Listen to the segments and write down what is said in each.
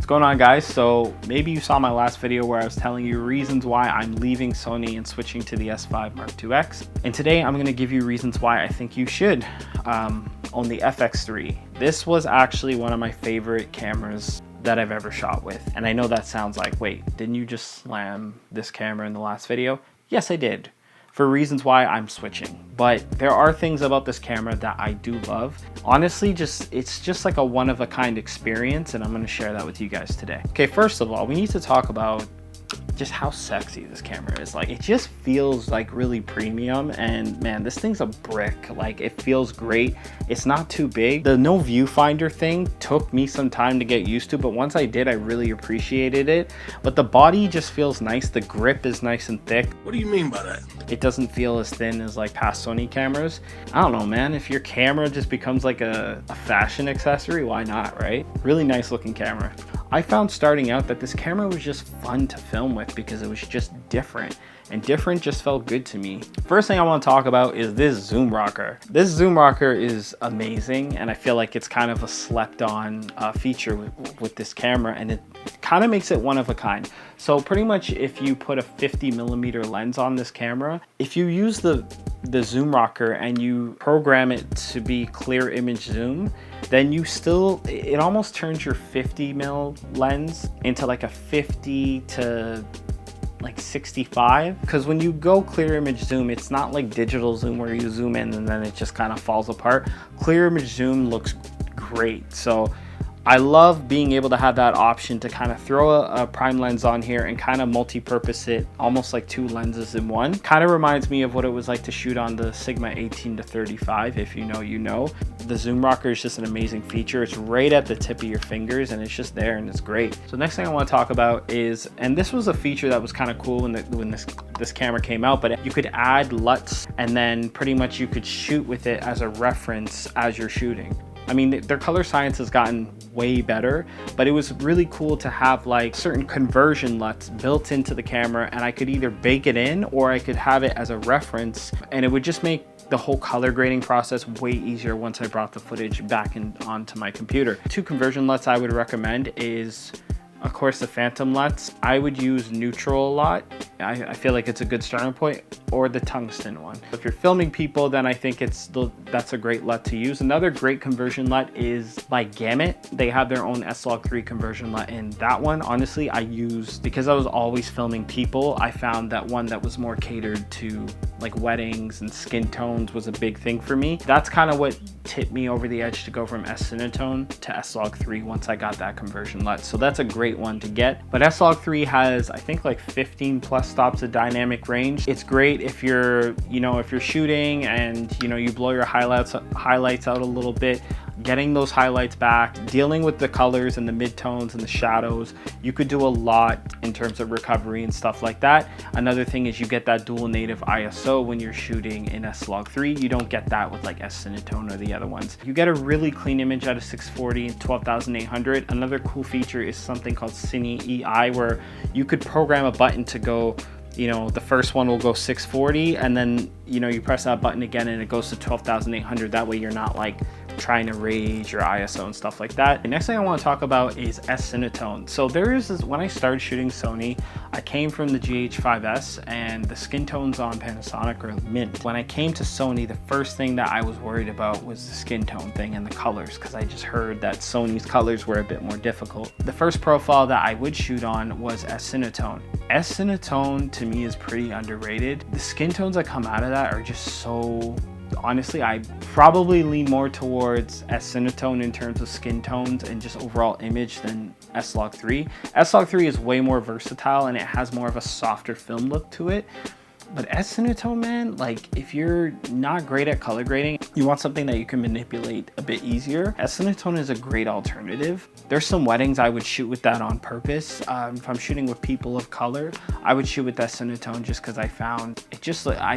What's going on, guys? So maybe you saw my last video where I was telling you reasons why I'm leaving Sony and switching to the S5 Mark IIX. And today I'm going to give you reasons why I think you should own the FX3. This was actually one of my favorite cameras that I've ever shot with. And I know that sounds like, wait, didn't you just slam this camera in the last video? Yes, I did, for reasons why I'm switching. But there are things about this camera that I do love. Honestly, it's just like a one-of-a-kind experience, and I'm gonna share that with you guys today. Okay, first of all, we need to talk about just how sexy this camera is. Like, it just feels like really premium, and man, this thing's a brick. Like, it feels great. It's not too big. The no viewfinder thing took me some time to get used to, but once I did, I really appreciated it. But the body just feels nice. The grip is nice and thick. What do you mean by that? It doesn't feel as thin as like past Sony cameras. I don't know, man. If your camera just becomes like a fashion accessory, why not, right? Really nice looking camera. I found starting out that this camera was just fun to film with because it was just different, and different just felt good to me. First thing I want to talk about is this zoom rocker. This zoom rocker is amazing, and I feel like it's kind of a slept on feature with this camera, and it kind of makes it one of a kind. So pretty much if you put a 50mm lens on this camera, if you use the zoom rocker and you program it to be clear image zoom, then it almost turns your 50mm lens into like a 50 to like 65, because when you go clear image zoom, it's not like digital zoom where you zoom in and then it just kind of falls apart. Clear image zoom looks great. So I love being able to have that option to kind of throw a prime lens on here and kind of multi-purpose it, almost like two lenses in one. Kind of reminds me of what it was like to shoot on the Sigma 18 to 35. If you know, you know. The zoom rocker is just an amazing feature. It's right at the tip of your fingers, and it's just there, and it's great. So next thing I want to talk about is, and this was a feature that was kind of cool when this camera came out, but you could add LUTs, and then pretty much you could shoot with it as a reference as you're shooting. I mean, their color science has gotten way better, but it was really cool to have like certain conversion LUTs built into the camera, and I could either bake it in or I could have it as a reference, and it would just make the whole color grading process way easier once I brought the footage back onto my computer. Two conversion LUTs I would recommend is, of course, the phantom LUTs. I would use neutral a lot. I feel like it's a good starting point, or the tungsten one. If you're filming people, then I think that's a great LUT to use. Another great conversion LUT is by Gamut. They have their own S-Log3 conversion LUT, and that one, honestly, I used because I was always filming people. I found that one that was more catered to like weddings and skin tones was a big thing for me. That's kind of what tipped me over the edge to go from S-Cinetone to S-Log3 once I got that conversion LUT. So that's a great one to get. But S-Log3 has, I think, like 15 plus stops of dynamic range. It's great if you're shooting and you blow your highlights out a little bit, getting those highlights back, dealing with the colors and the midtones and the shadows. You could do a lot in terms of recovery and stuff like that. Another thing is you get that dual native ISO when you're shooting in S-Log3. You don't get that with like S-Cinetone or the other ones. You get a really clean image at a 640 and 12,800. Another cool feature is something called Cine EI, where you could program a button to go, the first one will go 640, and then you press that button again and it goes to 12,800. That way you're not like trying to raise your ISO and stuff like that. The next thing I want to talk about is S-Cinetone. So when I started shooting Sony, I came from the GH5S, and the skin tones on Panasonic are mint. When I came to Sony, the first thing that I was worried about was the skin tone thing and the colors, because I just heard that Sony's colors were a bit more difficult. The first profile that I would shoot on was S-Cinetone. S-Cinetone to me is pretty underrated. The skin tones that come out of that are just so... Honestly, I probably lean more towards S-Cinetone in terms of skin tones and just overall image than S-Log3. S-Log3 is way more versatile, and it has more of a softer film look to it. But S-Cinetone, man, like if you're not great at color grading, you want something that you can manipulate a bit easier, S-Cinetone is a great alternative. There's some weddings I would shoot with that on purpose. If I'm shooting with people of color, I would shoot with S-Cinetone just because I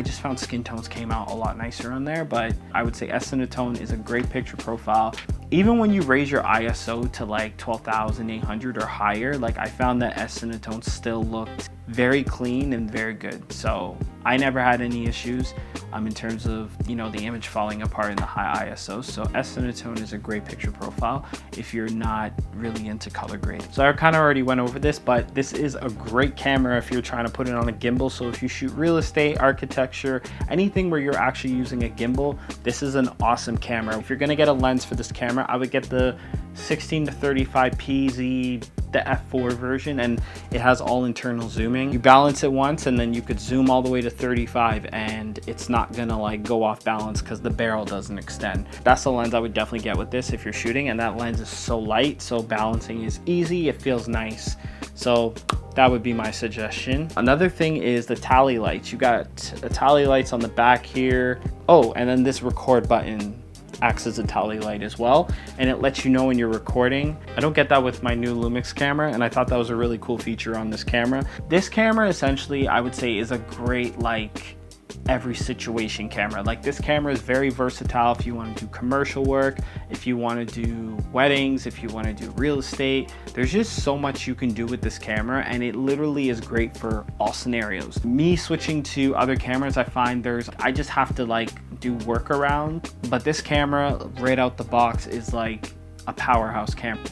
just found skin tones came out a lot nicer on there. But I would say S-Cinetone is a great picture profile. even when you raise your ISO to like 12,800 or higher, like I found that S Cinetone still looked very clean and very good. So I never had any issues in terms of, you know, the image falling apart in the high ISO. So S Cinetone is a great picture profile if you're not really into color grading. So I kind of already went over this, but this is a great camera if you're trying to put it on a gimbal. So if you shoot real estate, architecture, anything where you're actually using a gimbal, this is an awesome camera. If you're gonna get a lens for this camera, I would get the 16 to 35 PZ, the F4 version, and it has all internal zooming. You balance it once and then you could zoom all the way to 35 and it's not gonna like go off balance because the barrel doesn't extend. That's the lens I would definitely get with this if you're shooting, and that lens is so light, so balancing is easy, it feels nice. So that would be my suggestion. Another thing is the tally lights. You got tally lights on the back here. Oh, and then this record button acts as a tally light as well, and it lets you know when you're recording. I don't get that with my new Lumix camera, and I thought that was a really cool feature on this camera. This camera essentially, I would say, is a great like every situation camera. Like this camera is very versatile if you want to do commercial work, if you want to do weddings, if you want to do real estate. There's just so much you can do with this camera, and it literally is great for all scenarios. Me switching to other cameras, I find I just have to like do workaround, but this camera right out the box is like a powerhouse camera.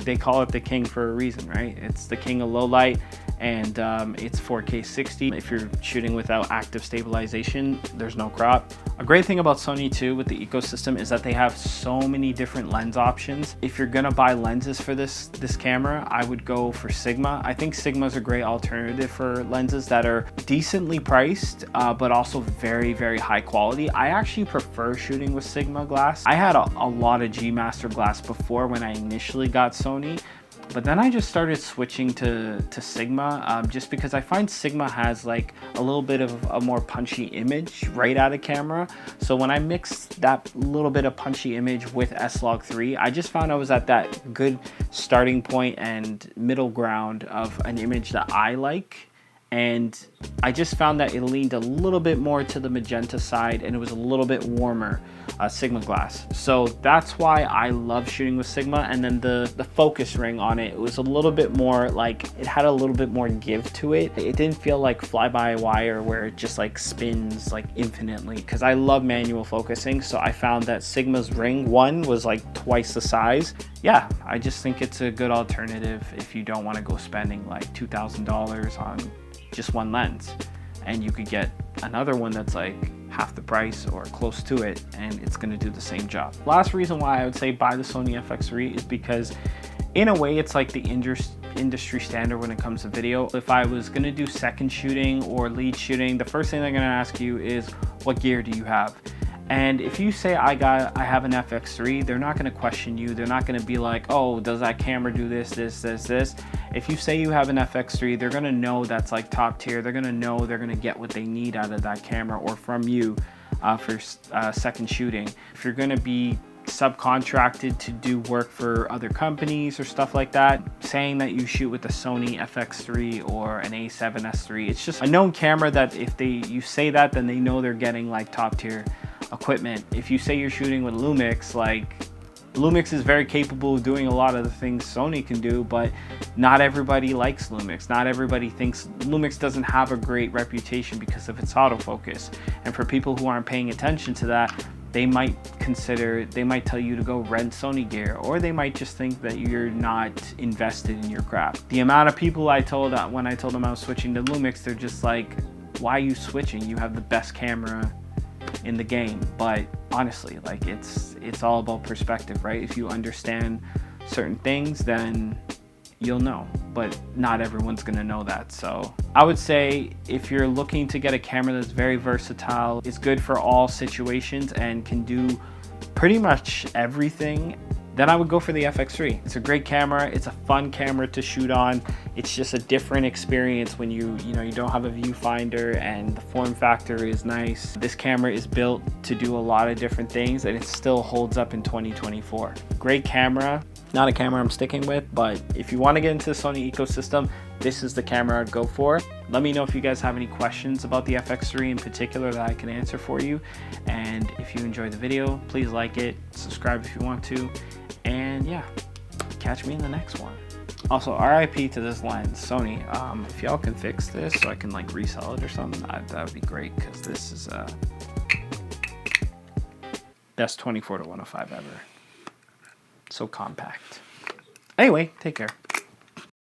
They call it the king for a reason, right? It's the king of low light, and it's 4K 60. If you're shooting without active stabilization, there's no crop. A great thing about Sony too with the ecosystem is that they have so many different lens options. If you're gonna buy lenses for this camera, I would go for Sigma. I think Sigma is a great alternative for lenses that are decently priced, but also very, very high quality. I actually prefer shooting with Sigma glass. I had a lot of G Master glass before when I initially got Sony, but then I just started switching to Sigma just because I find Sigma has like a little bit of a more punchy image right out of camera. So when I mixed that little bit of punchy image with S-Log3, I just found I was at that good starting point and middle ground of an image that I like. And I just found that it leaned a little bit more to the magenta side, and it was a little bit warmer Sigma glass. So that's why I love shooting with Sigma. And then the focus ring on it was a little bit more like, it had a little bit more give to it. It didn't feel like fly-by-wire where it just like spins like infinitely, because I love manual focusing. So I found that Sigma's ring one was like twice the size. Yeah, I just think it's a good alternative if you don't want to go spending like $2,000 on just one lens, and you could get another one that's like half the price or close to it, and it's going to do the same job. Last reason why I would say buy the Sony FX3 is because in a way it's like the industry standard when it comes to video. If I was going to do second shooting or lead shooting, the first thing they're going to ask you is, what gear do you have? And if you say I have an FX3, they're not going to question you. They're not going to be like, oh, does that camera do this, this, this, this? If you say you have an FX3, they're going to know that's like top tier. They're going to know they're going to get what they need out of that camera or from you for second shooting. If you're going to be subcontracted to do work for other companies or stuff like that, saying that you shoot with the Sony FX3 or an A7S3, it's just a known camera that if you say that, then they know they're getting like top tier equipment. If you say you're shooting with Lumix, like Lumix is very capable of doing a lot of the things Sony can do, but not everybody likes Lumix. Not everybody thinks Lumix doesn't have a great reputation because of its autofocus. And for people who aren't paying attention to that, they might tell you to go rent Sony gear, or they might just think that you're not invested in your craft. The amount of people I told when I told them I was switching to Lumix, they're just like, why are you switching? You have the best camera in the game. But honestly, like it's all about perspective, right? If you understand certain things, then you'll know, but not everyone's gonna know that. So I would say if you're looking to get a camera that's very versatile, it's good for all situations and can do pretty much everything, then I would go for the FX3. It's a great camera. It's a fun camera to shoot on. It's just a different experience when you don't have a viewfinder, and the form factor is nice. This camera is built to do a lot of different things, and it still holds up in 2024. Great camera. Not a camera I'm sticking with, but if you want to get into the Sony ecosystem, this is the camera I'd go for. Let me know if you guys have any questions about the FX3 in particular that I can answer for you. And if you enjoyed the video, please like it, subscribe if you want to, yeah, catch me in the next one. Also, RIP to this lens, Sony. If y'all can fix this so I can like resell it or something, that would be great, because this is best 24-105 ever. So compact. Anyway, take care.